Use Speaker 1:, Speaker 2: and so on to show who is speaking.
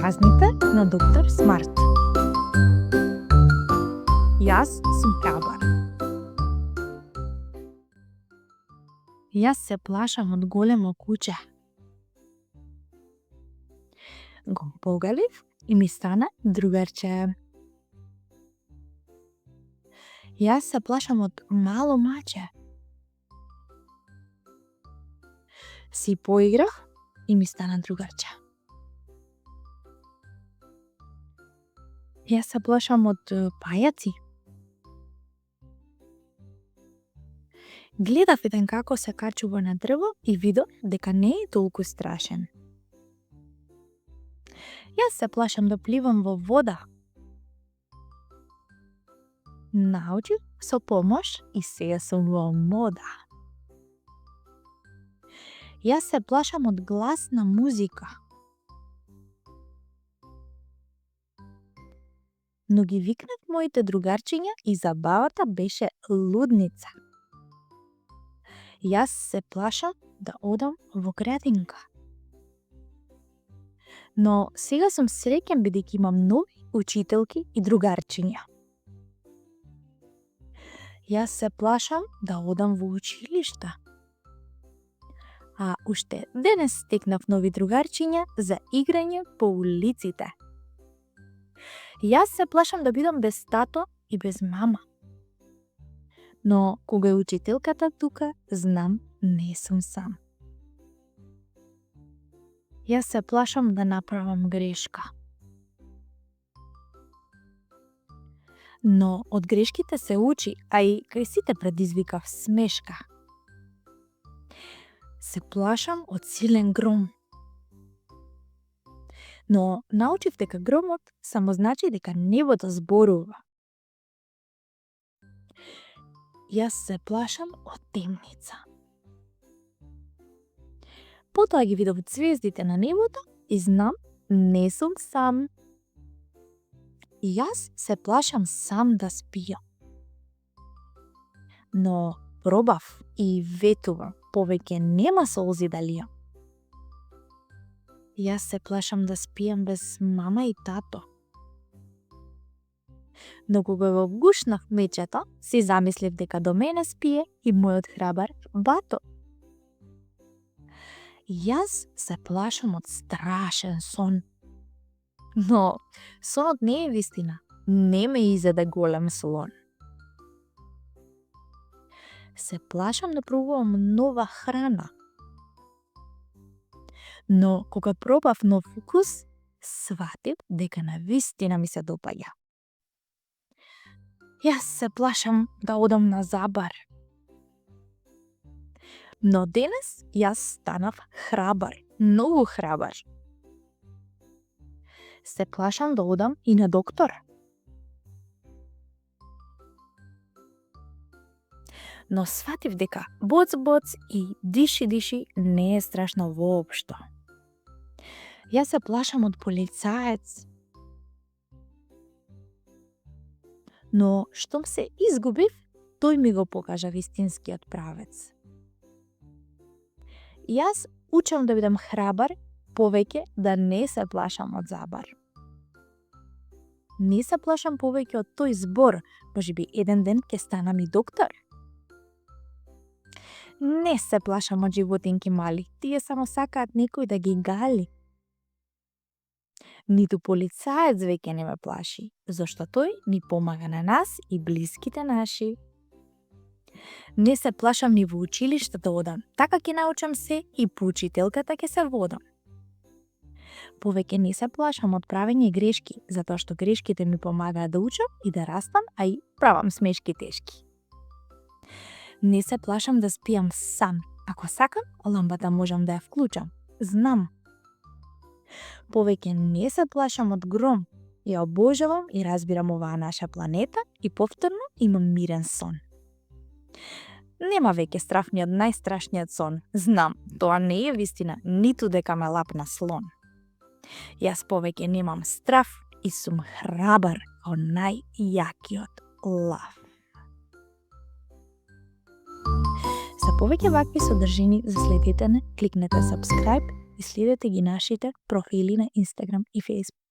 Speaker 1: Празните на доктор Смарт. Јас сум храбар. Јас се плашам од големо куче. Го погалив и ми стана другарче. Јас се плашам од мало маче. Си поиграх и ми стана другарче. Јас се плашам од пајаци. Гледав еден како се качува на дрво и видов дека не е толку страшен. Јас се плашам да пливам во вода. Научив со помош и сега сум во мода. Јас се плашам од гласна музика. Но ги викнав моите другарчиња и забавата беше лудница. Јас се плашам да одам во градинка. Но сега сум среќен бидејќи имам нови учителки и другарчиња. Јас се плашам да одам во училиште. А уште денес стекнав нови другарчиња за играње по улиците. Јас се плашам да бидам без тато и без мама. Но кога е учителката тука, знам не сум сам. Јас се плашам да направам грешка. Но од грешките се учи, а и кај сите предизвикав смешка. Се плашам од силен гром. Но научив дека громот само значи дека небото зборува. Јас се плашам од темница. Потоа ги видов ѕвездите на небото и знам не сум сам. Јас се плашам сам да спијам. Но пробав и ветувам, повеќе нема солзи да лијам. Јас се плашам да спијам без мама и тато. Но кога го гушнав мечето, си замислив дека до мене спие и мојот храбар бато. Јас се плашам од страшен сон. Но сонот не е вистина, не ме изеде голем слон. Се плашам да пробувам нова храна. Но кога пробав нов вкус, сватив дека навистина ми се допаѓа. Јас се плашам да одам на забар. Но денес јас станав храбар, многу храбар. Се плашам да одам и на доктор. Но сватив дека боц и диши не е страшно воопшто. Јас се плашам од полицаец. Но штом се изгубив, тој ми го покажа вистинскиот правец. Јас учам да бидам храбар, повеќе да не се плашам од забар. Не се плашам повеќе од тој збор, можеби еден ден ќе станам и доктор. Не се плашам од животинки мали, тие само сакаат некој да ги гали. Ниту полицаец веќе не ме плаши, зашто тој ни помага на нас и блиските наши. Не се плашам ни во училиште да одам, така ќе научам се и по учителката ќе се водам. Повеќе не се плашам од правење грешки, затоа што грешките ми помагаат да учам и да растам, а и правам смешки тешки. Не се плашам да спијам сам. Ако сакам, лампата можам да ја вклучам. Знам. Повеќе не се плашам од гром. Ја обожавам и разбирам оваа наша планета и повторно имам мирен сон. Нема веќе страф ни од најстрашниот сон. Знам, тоа не е вистина, ниту дека ме лапна слон. Јас повеќе немам страф и сум храбар као најјакиот лав. За повеќе вакви содржини, за следете не, кликнете subscribe и следете ги нашите профили на Instagram и Facebook.